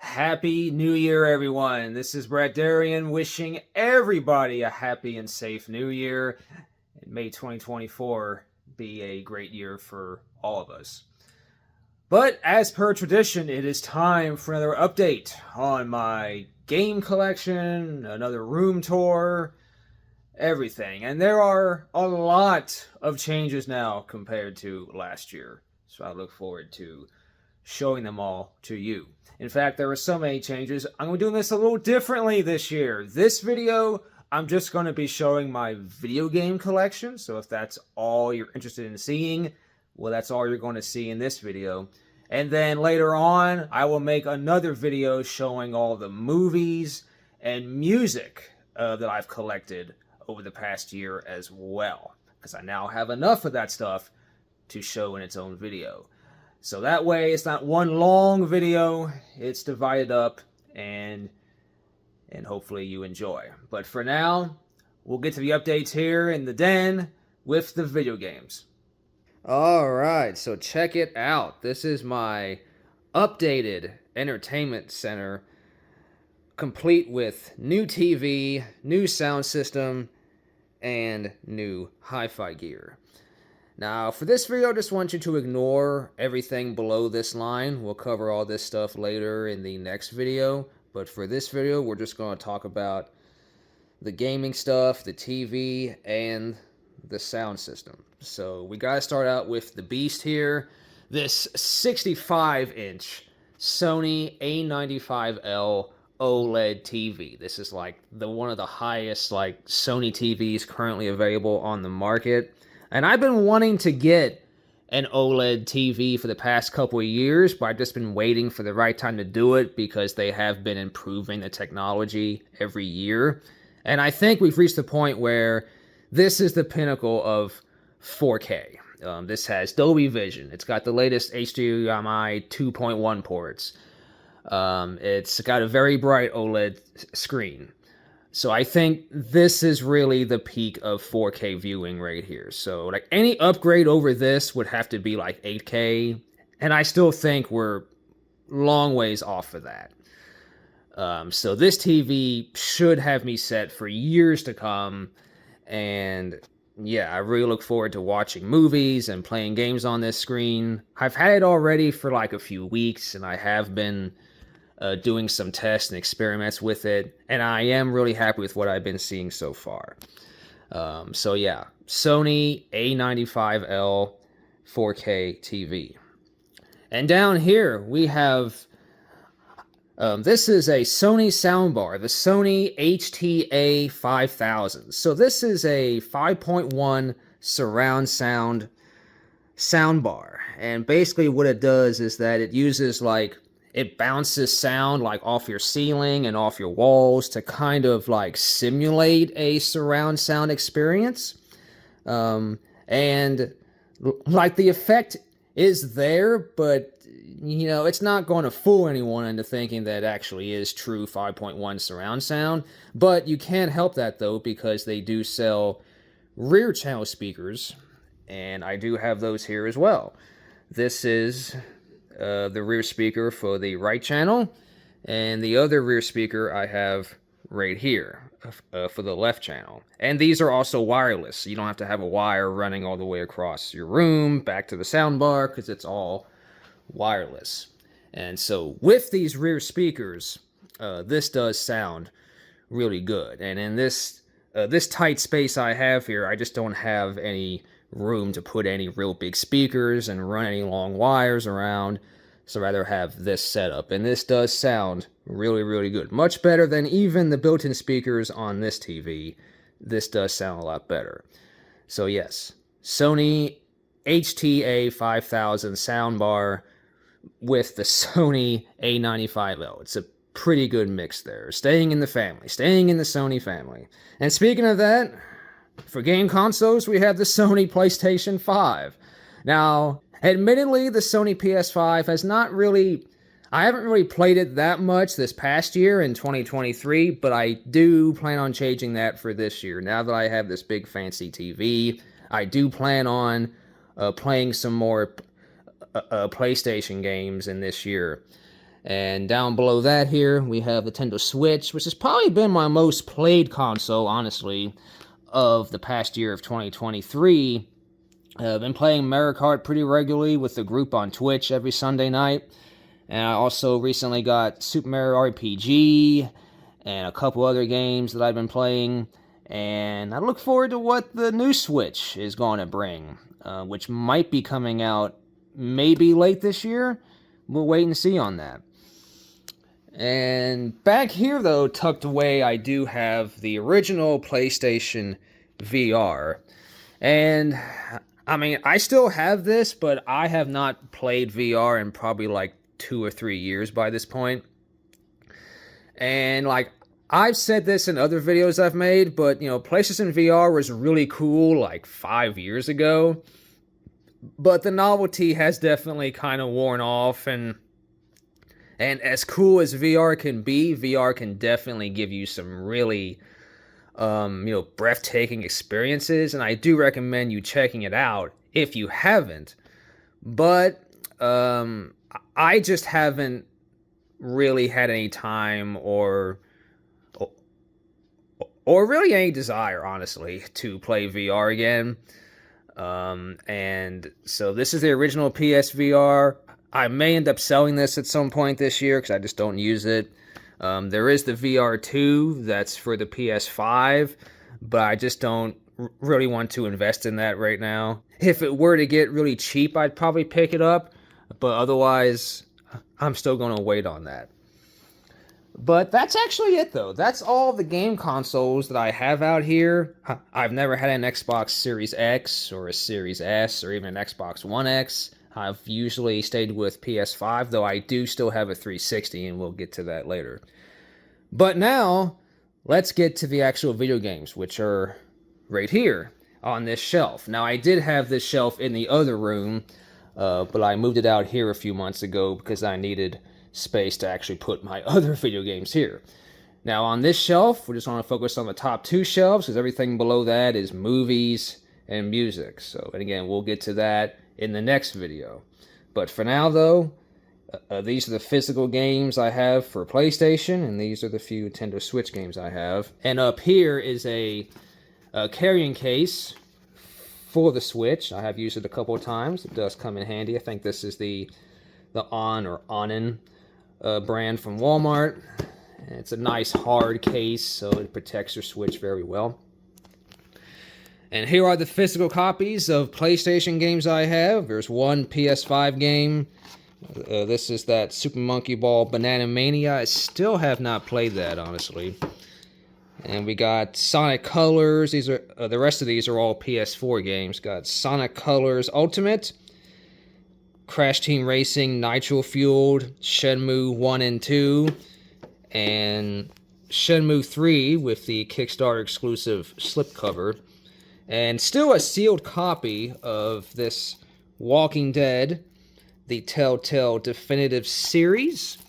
Happy New Year, everyone. This is Brad Darian wishing everybody a happy and safe New Year. And may 2024 be a great year for all of us. But as per tradition, it is time for another update on my game collection, another room tour, everything. And there are a lot of changes now compared to last year. So I look forward to showing them all to you. In fact, there are so many changes. I'm going to be doing this a little differently this year. This video, I'm just going to be showing my video game collection. So if that's all you're interested in seeing, well, that's all you're going to see in this video. And then later on, I will make another video showing all the movies and music that I've collected over the past year as well. Because I now have enough of that stuff to show in its own video. So that way, it's not one long video, it's divided up, and hopefully you enjoy. But for now, we'll get to the updates here in the den with the video games. Alright, so check it out. This is my updated entertainment center, complete with new TV, new sound system, and new hi-fi gear. Now, for this video, I just want you to ignore everything below this line. We'll cover all this stuff later in the next video. But for this video, we're just going to talk about the gaming stuff, the TV, and the sound system. So we got to start out with the beast here. This 65-inch Sony A95L OLED TV. This is like one of the highest Sony TVs currently available on the market. And I've been wanting to get an OLED TV for the past couple of years, but I've just been waiting for the right time to do it because they have been improving the technology every year. And I think we've reached the point where this is the pinnacle of 4K. This has Dolby Vision. It's got the latest HDMI 2.1 ports. It's got a very bright OLED screen. So I think this is really the peak of 4K viewing right here. So any upgrade over this would have to be 8K, and I still think we're long ways off of that. So this TV should have me set for years to come, and yeah, I really look forward to watching movies and playing games on this screen. I've had it already for a few weeks, and I have been doing some tests and experiments with it, and I am really happy with what I've been seeing so far. So yeah, Sony A95L 4K TV. And down here we have, this is a Sony soundbar, the Sony HTA 5000. So this is a 5.1 surround sound soundbar, and basically what it does is that it uses it bounces sound off your ceiling and off your walls to kind of simulate a surround sound experience. And the effect is there, but it's not going to fool anyone into thinking that it actually is true 5.1 surround sound. But you can't help that though, because they do sell rear channel speakers, and I do have those here as well. This is the rear speaker for the right channel, and the other rear speaker I have right here for the left channel. And these are also wireless, so you don't have to have a wire running all the way across your room back to the soundbar, because it's all wireless. And so with these rear speakers, this does sound really good. And in this tight space I have here, I just don't have any room to put any real big speakers and run any long wires around, so I'd rather have this setup. And this does sound really, really good. Much better than even the built-in speakers on this TV. This does sound a lot better. So yes, Sony HTA 5000 soundbar with the Sony A95L. It's a pretty good mix there. Staying in the family, staying in the Sony family. And speaking of that, for game consoles, we have the Sony PlayStation 5. Now, admittedly, the Sony PS5 has not really... I haven't really played it that much this past year in 2023, but I do plan on changing that for this year. Now that I have this big fancy TV, I do plan on playing some more PlayStation games in this year. And down below that here, we have the Nintendo Switch, which has probably been my most played console, honestly, of the past year of 2023. I've been playing Mario Kart pretty regularly with the group on Twitch every Sunday night. And I also recently got Super Mario RPG and a couple other games that I've been playing. And I look forward to what the new Switch is going to bring, which might be coming out maybe late this year. We'll wait and see on that. And back here, though, tucked away, I do have the original PlayStation VR. And, I mean, I still have this, but I have not played VR in probably like 2 or 3 years by this point. And, like, I've said this in other videos I've made, but, you know, PlayStation VR was really cool like 5 years ago. But the novelty has definitely kind of worn off, and as cool as VR can be, VR can definitely give you some really, breathtaking experiences, and I do recommend you checking it out if you haven't. But I just haven't really had any time or really any desire, honestly, to play VR again. And so this is the original PSVR. I may end up selling this at some point this year because I just don't use it. There is the VR2 that's for the PS5, but I just don't really want to invest in that right now. If it were to get really cheap, I'd probably pick it up, but otherwise, I'm still going to wait on that. But that's actually it, though. That's all the game consoles that I have out here. I've never had an Xbox Series X or a Series S or even an Xbox One X. I've usually stayed with PS5, though I do still have a 360, and we'll get to that later. But now, let's get to the actual video games, which are right here on this shelf. Now, I did have this shelf in the other room, but I moved it out here a few months ago because I needed space to actually put my other video games here. Now, on this shelf, we just want to focus on the top 2 shelves, because everything below that is movies and music. So, and again, we'll get to that in the next video. But for now, though, these are the physical games I have for PlayStation, and these are the few Nintendo Switch games I have. And up here is a carrying case for the Switch. I have used it a couple of times. It does come in handy. I think this is the On or Onin brand from Walmart. It's a nice hard case, so it protects your Switch very well. And here are the physical copies of PlayStation games I have. There's one PS5 game. This is that Super Monkey Ball Banana Mania. I still have not played that, honestly. And we got Sonic Colors. These are the rest of these are all PS4 games. Got Sonic Colors Ultimate, Crash Team Racing Nitro Fueled, Shenmue 1 and 2, and Shenmue 3 with the Kickstarter exclusive slipcover. And still a sealed copy of this Walking Dead, the Telltale Definitive Series.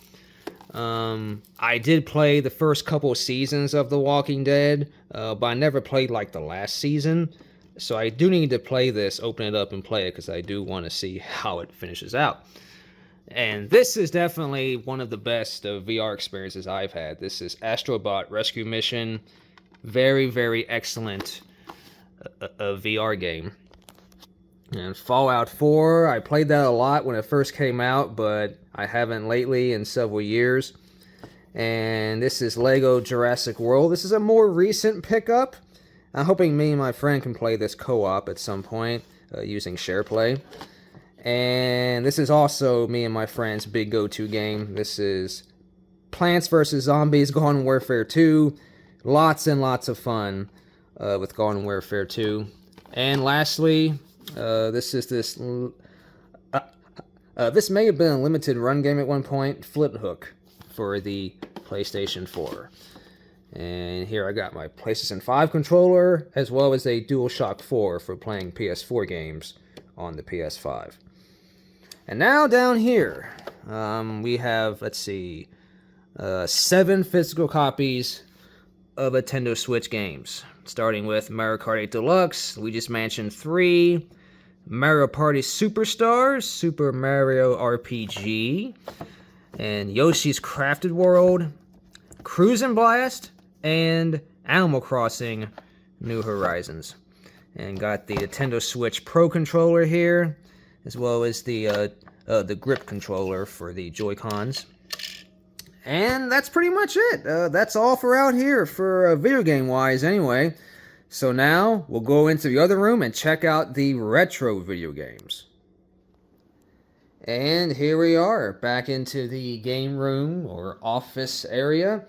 I did play the first couple of seasons of The Walking Dead, but I never played like the last season. So I do need to play this, open it up and play it, because I do want to see how it finishes out. And this is definitely one of the best VR experiences I've had. This is Astrobot Rescue Mission. Very, very excellent a VR game. And Fallout 4, I played that a lot when it first came out, but I haven't lately in several years. And this is Lego Jurassic World. This is a more recent pickup. I'm hoping me and my friend can play this co-op at some point using SharePlay. And this is also me and my friend's big go-to game. This is Plants vs. Zombies Garden Warfare 2. Lots and lots of fun with Garden Warfare 2. And lastly, this may have been a limited run game at one point, Flip Hook for the PlayStation 4. And here I got my PlayStation 5 controller, as well as a DualShock 4 for playing PS4 games on the PS5. And now down here, we have, let's see, 7 physical copies of Nintendo Switch games. Starting with Mario Kart 8 Deluxe, Luigi's Mansion 3, Mario Party Superstars, Super Mario RPG, and Yoshi's Crafted World, Cruisin' Blast, and Animal Crossing New Horizons. And got the Nintendo Switch Pro controller here, as well as the grip controller for the Joy-Cons. And that's pretty much it. That's all for out here for video game-wise anyway. So now we'll go into the other room and check out the retro video games. And here we are, back into the game room or office area.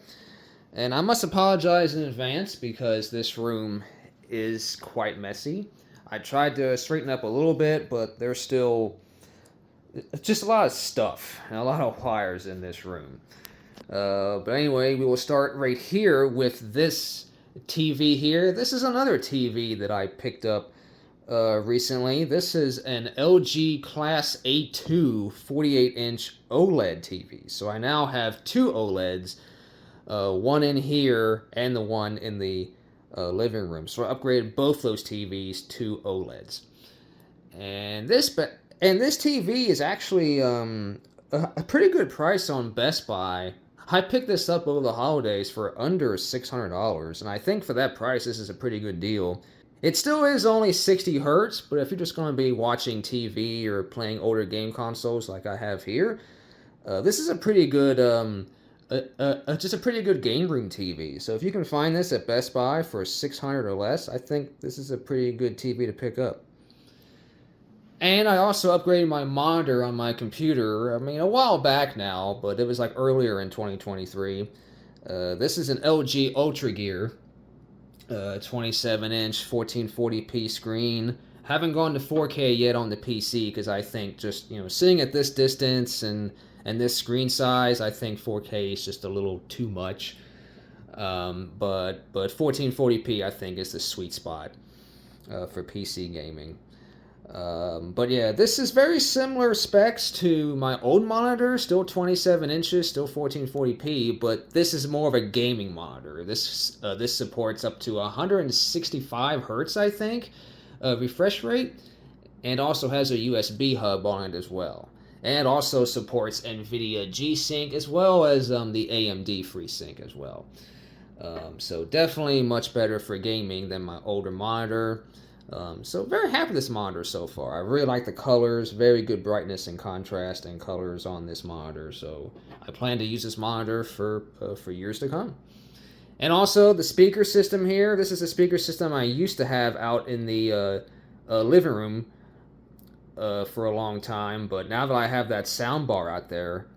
And I must apologize in advance because this room is quite messy. I tried to straighten up a little bit, but there's still just a lot of stuff and a lot of wires in this room. But anyway, we will start right here with this TV here. This is another TV that I picked up recently. This is an LG Class A2 48-inch OLED TV. So I now have two OLEDs, one in here and the one in the living room. So I upgraded both those TVs to OLEDs. And this TV is actually a pretty good price on Best Buy. I picked this up over the holidays for under $600, and I think for that price, this is a pretty good deal. It still is only 60 hertz, but if you're just going to be watching TV or playing older game consoles like I have here, this is a pretty good, just a pretty good game room TV. So if you can find this at Best Buy for $600 or less, I think this is a pretty good TV to pick up. And I also upgraded my monitor on my computer, I mean, a while back now, but it was like earlier in 2023. This is an LG UltraGear, 27-inch 1440p screen. Haven't gone to 4K yet on the PC because I think just, seeing at this distance and this screen size, I think 4K is just a little too much. But 1440p I think is the sweet spot for PC gaming. But yeah, this is very similar specs to my old monitor, still 27 inches, still 1440p, but this is more of a gaming monitor. This supports up to 165 hertz, I think, refresh rate, and also has a USB hub on it as well. And also supports NVIDIA G-Sync as well as the AMD FreeSync as well. So definitely much better for gaming than my older monitor. So very happy with this monitor so far. I really like the colors, very good brightness and contrast and colors on this monitor. So I plan to use this monitor for years to come. And also the speaker system here. This is a speaker system I used to have out in the living room for a long time. But now that I have that sound bar out there,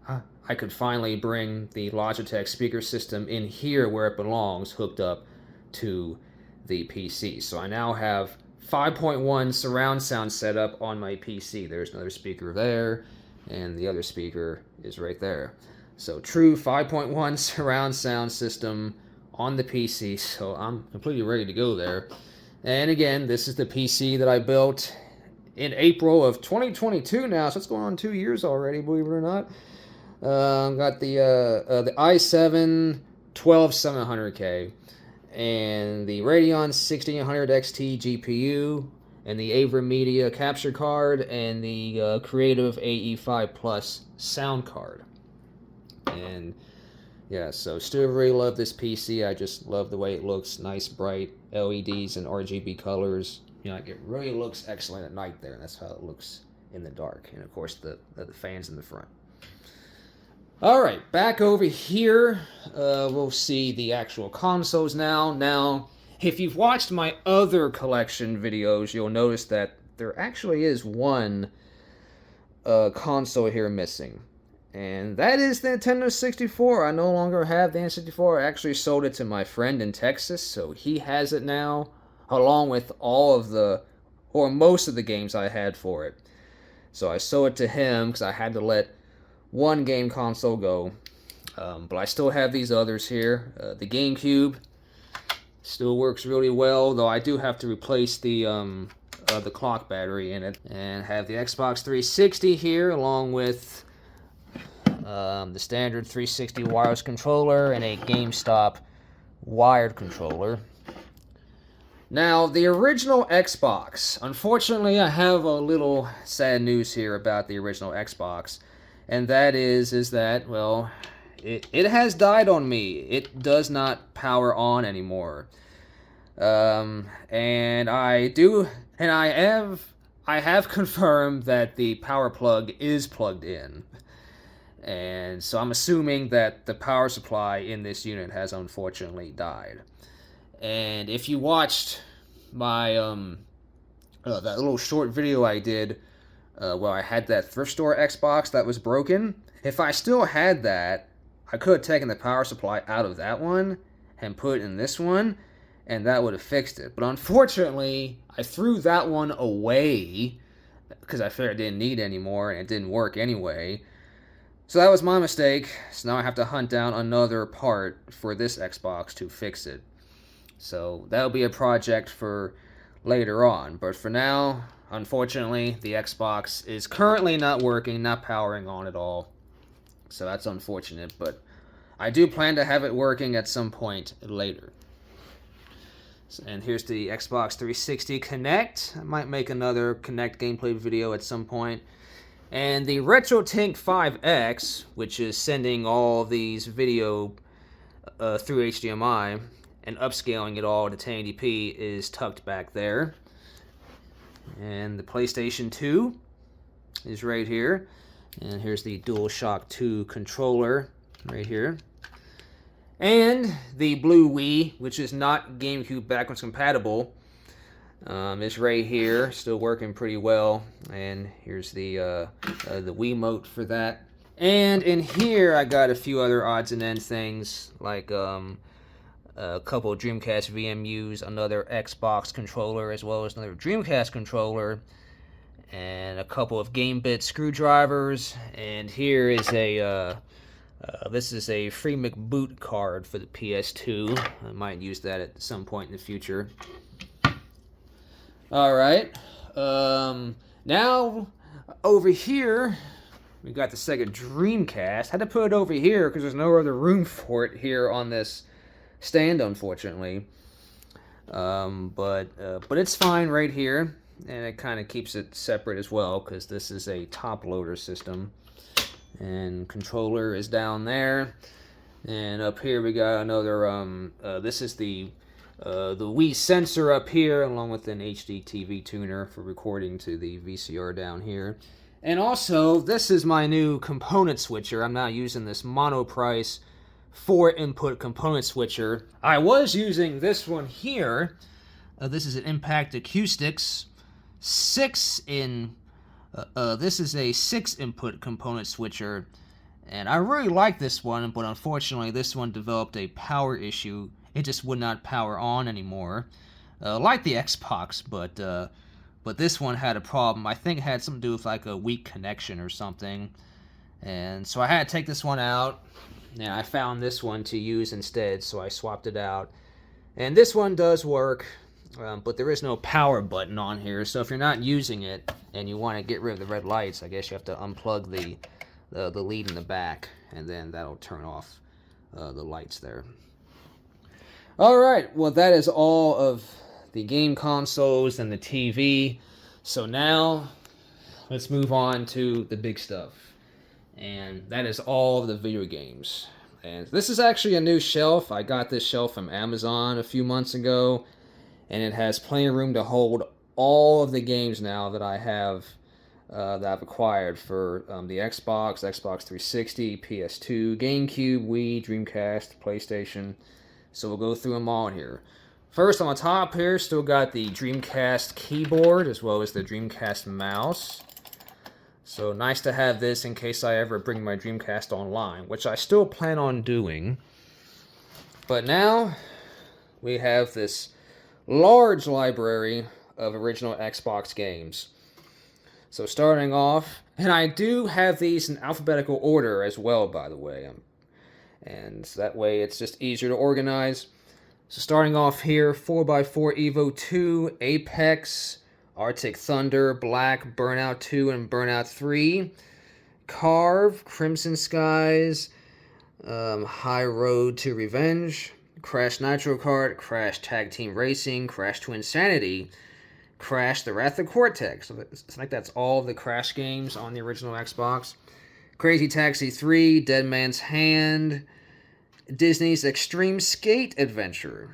I could finally bring the Logitech speaker system in here where it belongs, hooked up to the PC. So I now have 5.1 surround sound setup on my PC. There's another speaker there, and the other speaker is right there. So true 5.1 surround sound system on the PC, so I'm completely ready to go there. And again, this is the PC that I built in April of 2022 now, so it's going on 2 years already, believe it or not. Got the i7 12700K. And the Radeon 6800 XT GPU, and the AverMedia capture card, and the Creative AE5 Plus sound card. And yeah, so still really love this PC. I just love the way it looks, nice bright LEDs and RGB colors. It really looks excellent at night there, and that's how it looks in the dark. And of course the fans in the front. Alright, back over here, we'll see the actual consoles now. Now, if you've watched my other collection videos, you'll notice that there actually is one console here missing. And that is the Nintendo 64. I no longer have the N64. I actually sold it to my friend in Texas, so he has it now, along with all of or most of the games I had for it. So I sold it to him because I had to let one game console go, but I still have these others here. The GameCube still works really well, though I do have to replace the clock battery in it. And have the Xbox 360 here, along with the standard 360 wireless controller and a GameStop wired controller. Now, the original Xbox. Unfortunately, I have a little sad news here about the original Xbox. and that is that, well, it has died on me. It does not power on anymore. And I have confirmed that the power plug is plugged in. And so I'm assuming that the power supply in this unit has unfortunately died. And if you watched my that little short video I did where I had that thrift store Xbox that was broken, if I still had that, I could have taken the power supply out of that one and put it in this one, and that would have fixed it. But unfortunately, I threw that one away because I figured I didn't need it anymore, and it didn't work anyway. So that was my mistake. So now I have to hunt down another part for this Xbox to fix it. So that'll be a project for later on. But for now, unfortunately, the Xbox is currently not working, not powering on at all. So that's unfortunate, but I do plan to have it working at some point later. And here's the Xbox 360 Kinect. I might make another Kinect gameplay video at some point. And the RetroTink 5X, which is sending all of these video through HDMI and upscaling it all to 1080p, is tucked back there. And the PlayStation 2 is right here. And here's the DualShock 2 controller right here. And the blue Wii, which is not GameCube backwards compatible, is right here, still working pretty well. And here's the Wiimote for that. And in here, I got a few other odds and ends things, like a couple of Dreamcast VMUs, another Xbox controller, as well as another Dreamcast controller, and a couple of game bit screwdrivers. And here is this is a free McBoot card for the PS2. I might use that at some point in the future. Alright. Now, over here, we got the Sega Dreamcast. Had to put it over here because there's no other room for it here on this stand, unfortunately. But it's fine right here. And it kind of keeps it separate as well, because this is a top loader system. And controller is down there. And up here we got another, this is the Wii sensor up here, along with an HD TV tuner for recording to the VCR down here. And also, this is my new component switcher. I'm now using this Monoprice 4-input component switcher. I was using this one here. This is an Impact Acoustics 6-in. This is a 6-input component switcher, and I really like this one, but unfortunately this one developed a power issue. It just would not power on anymore, like the Xbox, but this one had a problem. I think it had something to do with like a weak connection or something, and so I had to take this one out, and I found this one to use instead, so I swapped it out. And this one does work, but there is no power button on here, so if you're not using it and you want to get rid of the red lights, I guess you have to unplug the lead in the back, and then that'll turn off the lights there. Alright, well that is all of the game consoles and the TV. So now, let's move on to the big stuff. And that is all of the video games. And this is actually a new shelf. I got this shelf from Amazon a few months ago. And it has plenty of room to hold all of the games now that I have that I've acquired for the Xbox, Xbox 360, PS2, GameCube, Wii, Dreamcast, PlayStation. So we'll go through them all here. First, on the top here, still got the Dreamcast keyboard as well as the Dreamcast mouse. So nice to have this in case I ever bring my Dreamcast online, which I still plan on doing. But now we have this large library of original Xbox games. So starting off, and I do have these in alphabetical order as well, by the way, and that way it's just easier to organize. So starting off here, 4x4 Evo 2, Apex, Arctic Thunder, Black, Burnout 2, and Burnout 3, Carve, Crimson Skies, High Road to Revenge, Crash Nitro Kart, Crash Tag Team Racing, Crash to Insanity, Crash The Wrath of Cortex. So I think that's all of the Crash games on the original Xbox. Crazy Taxi 3, Dead Man's Hand, Disney's Extreme Skate Adventure,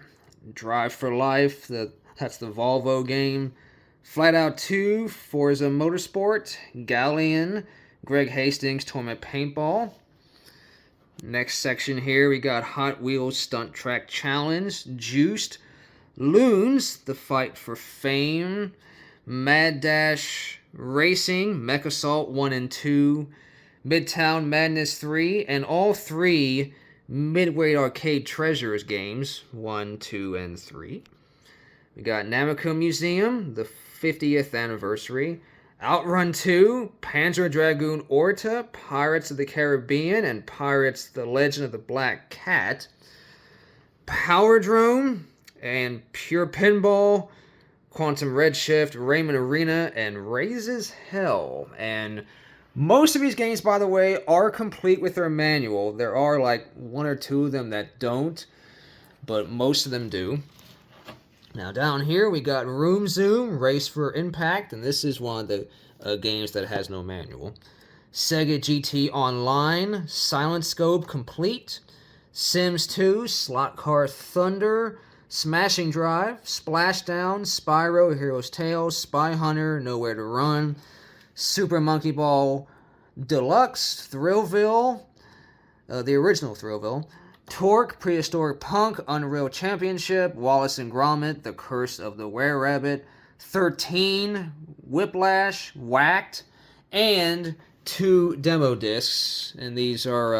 Drive for Life, that's the Volvo game, Flat Out 2, Forza Motorsport, Galleon, Greg Hastings Torment Paintball. Next section here, we got Hot Wheels Stunt Track Challenge, Juiced, Loons, The Fight for Fame, Mad Dash Racing, Mech Assault 1 and 2, Midtown Madness 3, and all 3 Midway Arcade Treasures games, 1, 2, and 3. We got Namco Museum, the 50th anniversary, Outrun 2, Panzer Dragoon Orta, Pirates of the Caribbean, and Pirates The Legend of the Black Cat, Power Drone, and Pure Pinball, Quantum Redshift, Rayman Arena, and Raises Hell. And most of these games, by the way, are complete with their manual. There are like 1 or 2 of them that don't, but most of them do. Now down here we got Room Zoom, Race for Impact, and this is one of the games that has no manual. Sega GT Online, Silent Scope Complete, Sims 2, Slot Car Thunder, Smashing Drive, Splashdown, Spyro, Hero's Tale, Spy Hunter, Nowhere to Run, Super Monkey Ball Deluxe, Thrillville, the original Thrillville, Torque, Prehistoric Punk, Unreal Championship, Wallace and Gromit, The Curse of the Were-Rabbit, 13, Whiplash, Whacked, and 2 demo discs. And these are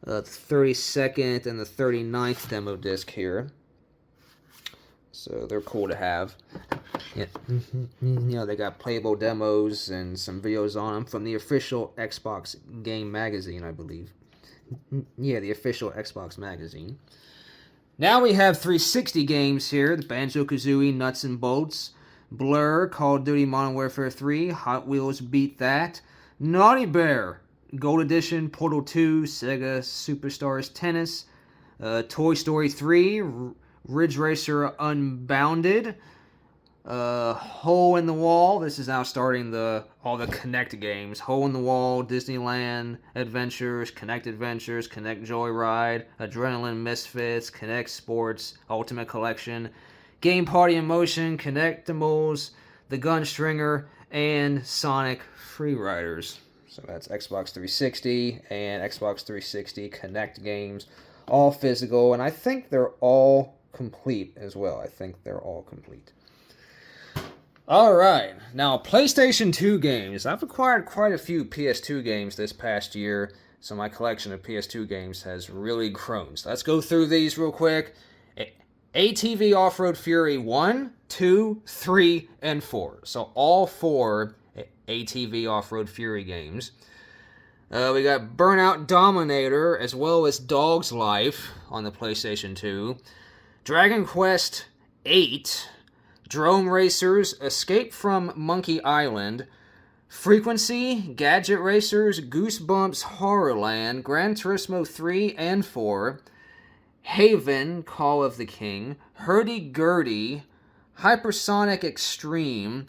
the 32nd and the 39th demo disc here. So they're cool to have. Yeah. They got playable demos and some videos on them from the official Xbox Game Magazine, I believe. Yeah, the official Xbox Magazine. Now we have 360 games here. The Banjo-Kazooie, Nuts and Bolts, Blur, Call of Duty Modern Warfare 3, Hot Wheels Beat That, Naughty Bear, Gold Edition, Portal 2, Sega Superstars Tennis, Toy Story 3, Ridge Racer Unbounded, Hole in the Wall. This is now starting all the Connect games. Hole in the Wall, Disneyland Adventures, Connect Adventures, Connect Joyride, Adrenaline Misfits, Connect Sports, Ultimate Collection, Game Party in Motion, Connectimals, The Gunstringer, and Sonic Freeriders. So that's Xbox 360 and Xbox 360 Connect games, all physical, and I think they're all complete as well. I think they're all complete. Alright, now PlayStation 2 games. I've acquired quite a few PS2 games this past year, so my collection of PS2 games has really grown. So let's go through these real quick. ATV Off-Road Fury 1, 2, 3, and 4. So all 4 ATV Off-Road Fury games. We got Burnout Dominator, as well as Dog's Life on the PlayStation 2. Dragon Quest 8, Drone Racers, Escape from Monkey Island, Frequency, Gadget Racers, Goosebumps Horrorland, Gran Turismo 3 and 4, Haven, Call of the King, Hurdy-Gurdy, Hypersonic Extreme,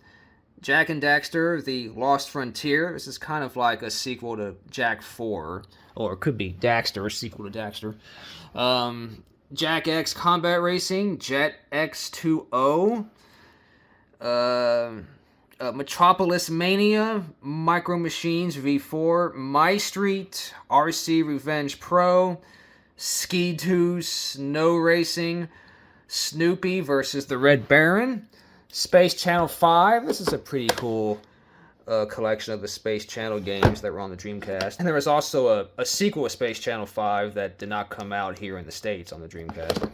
Jak and Daxter, The Lost Frontier. This is kind of like a sequel to Jak 4, or it could be Daxter, a sequel to Daxter. Jak X Combat Racing, Jet X2O, Metropolis Mania, Micro Machines V4, My Street, RC Revenge Pro, Ski-Doo Snow Racing, Snoopy versus the Red Baron, Space Channel 5. This is a pretty cool collection of the Space Channel games that were on the Dreamcast. And there was also a sequel to Space Channel 5 that did not come out here in the States on the Dreamcast.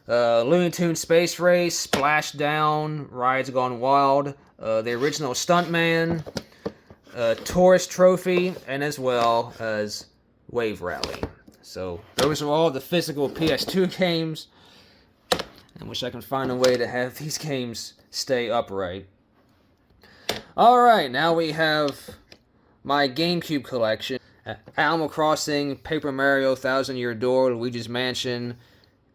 Looney Tunes Space Race, Splashdown, Rides Gone Wild, the original Stuntman, Tourist Trophy, and as well as Wave Rally. So those are all the physical PS2 games. I wish I can find a way to have these games stay upright. Alright, now we have my GameCube collection. Animal Crossing, Paper Mario, Thousand Year Door, Luigi's Mansion,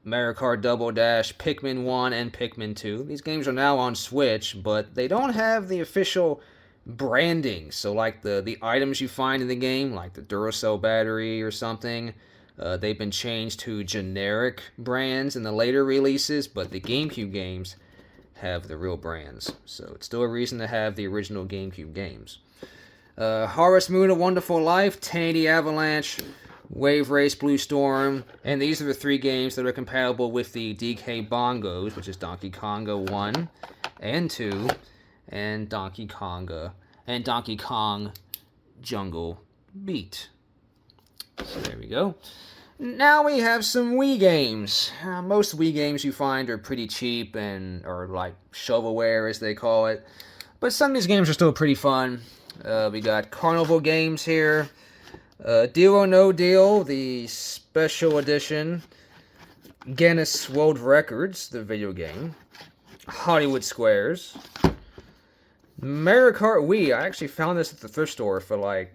Mario Kart Double Dash, Pikmin 1, and Pikmin 2. These games are now on Switch, but they don't have the official branding. So like the items you find in the game, like the Duracell battery or something, they've been changed to generic brands in the later releases, but the GameCube games have the real brands. So it's still a reason to have the original GameCube games. Harvest Moon, A Wonderful Life, 1080 Avalanche, Wave Race, Blue Storm, and these are the 3 games that are compatible with the DK Bongos, which is Donkey Konga 1 and 2, and Donkey Kong Jungle Beat. So there we go. Now we have some Wii games. Most Wii games you find are pretty cheap and or like shovelware as they call it, but some of these games are still pretty fun. We got Carnival Games here. Deal or No Deal, the special edition. Guinness World Records, the video game. Hollywood Squares. Mario Kart Wii, I actually found this at the thrift store for like,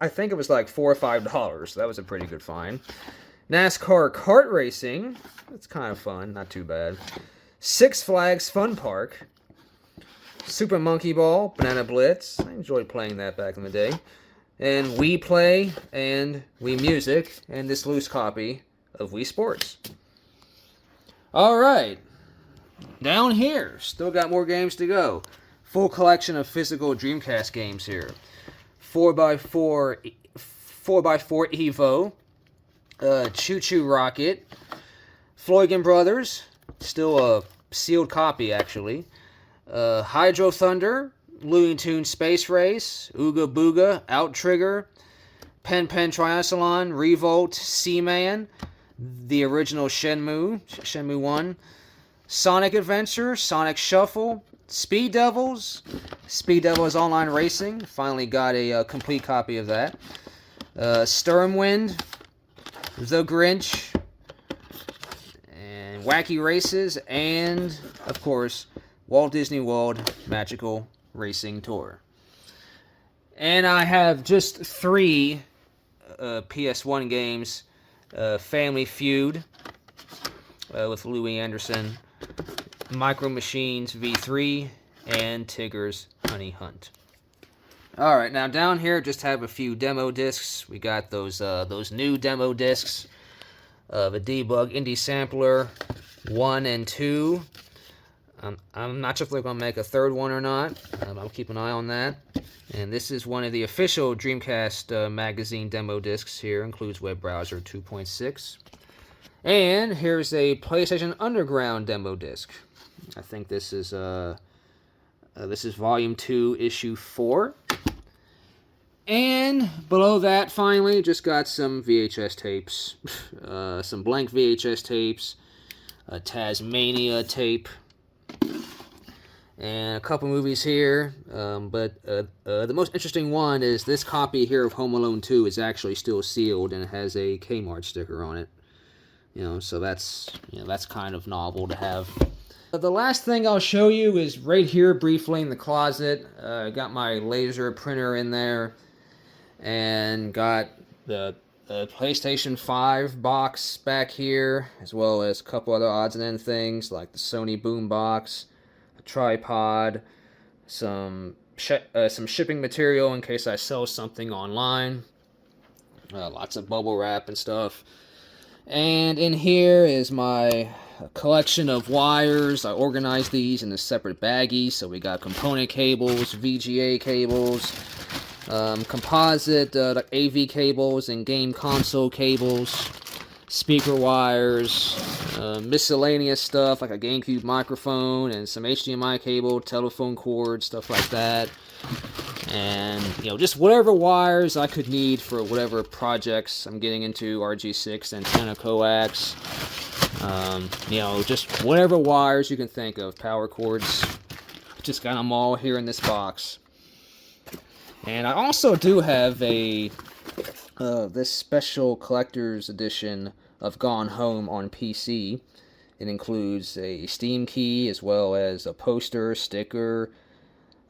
I think it was like $4 or $5. That was a pretty good find. NASCAR Kart Racing, that's kind of fun, not too bad. Six Flags Fun Park. Super Monkey Ball, Banana Blitz, I enjoyed playing that back in the day. And Wii Play and Wii Music, and this loose copy of Wii Sports. Alright, down here, still got more games to go. Full collection of physical Dreamcast games here. 4x4 Evo, Choo Choo Rocket, Floygan Brothers, still a sealed copy actually. Hydro Thunder, Looney Tunes Space Race, Ooga Booga, Outrigger, Pen Pen Triathlon, Revolt, Seaman, the original Shenmue 1, Sonic Adventure, Sonic Shuffle, Speed Devils Online Racing, finally got a complete copy of that, Sturmwind, The Grinch, and Wacky Races, and, of course, Walt Disney World Magical Racing Tour. And I have just 3 PS1 games. Family Feud with Louis Anderson, Micro Machines V3, and Tigger's Honey Hunt. Alright, now down here just have a few demo discs. We got those new demo discs of a Debug Indie Sampler 1 and 2. I'm not sure if they're going to make a third one or not. I'll keep an eye on that. And this is one of the official Dreamcast magazine demo discs here. Includes web browser 2.6. And here's a PlayStation Underground demo disc. I think this is Volume 2, Issue 4. And below that, finally, just got some VHS tapes. Some blank VHS tapes. A Tasmania tape. And a couple movies here, but the most interesting one is this copy here of Home Alone 2 is actually still sealed and it has a Kmart sticker on it. So that's kind of novel to have. The last thing I'll show you is right here briefly in the closet. I got my laser printer in there and got the PlayStation 5 box back here, as well as a couple other odds and end things like the Sony boombox, a tripod, some shipping material in case I sell something online, lots of bubble wrap and stuff. And in here is my collection of wires. I organized these in a separate baggie, so we got component cables, VGA cables, composite like AV cables and game console cables, speaker wires, miscellaneous stuff like a GameCube microphone and some HDMI cable, telephone cord, stuff like that. And, just whatever wires I could need for whatever projects I'm getting into, RG6, antenna coax, just whatever wires you can think of, power cords. Just got them all here in this box. And I also do have this special collector's edition of Gone Home on PC. It includes a Steam key as well as a poster, sticker,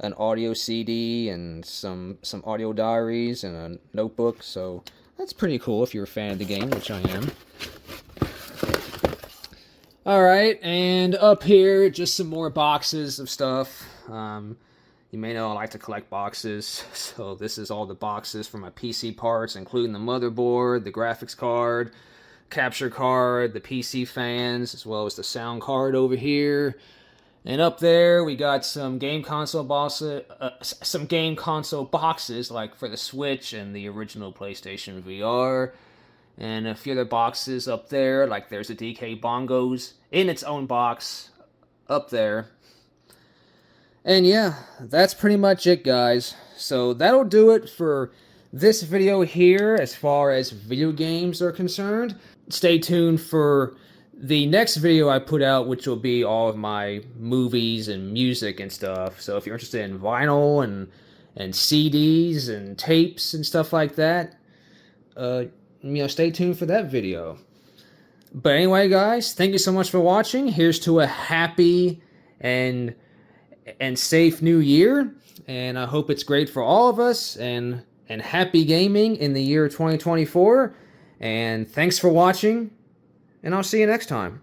an audio CD, and some audio diaries and a notebook. So that's pretty cool if you're a fan of the game, which I am. Alright, and up here, just some more boxes of stuff. You may know I like to collect boxes, so this is all the boxes for my PC parts, including the motherboard, the graphics card, capture card, the PC fans, as well as the sound card over here. And up there, we got some game console boxes, like for the Switch and the original PlayStation VR. And a few other boxes up there, like there's a DK Bongos in its own box up there. And yeah, that's pretty much it, guys. So that'll do it for this video here as far as video games are concerned. Stay tuned for the next video I put out, which will be all of my movies and music and stuff. So if you're interested in vinyl and CDs and tapes and stuff like that, stay tuned for that video. But anyway, guys, thank you so much for watching. Here's to a happy and safe new year, and I hope it's great for all of us, and happy gaming in the year 2024. And thanks for watching, and I'll see you next time.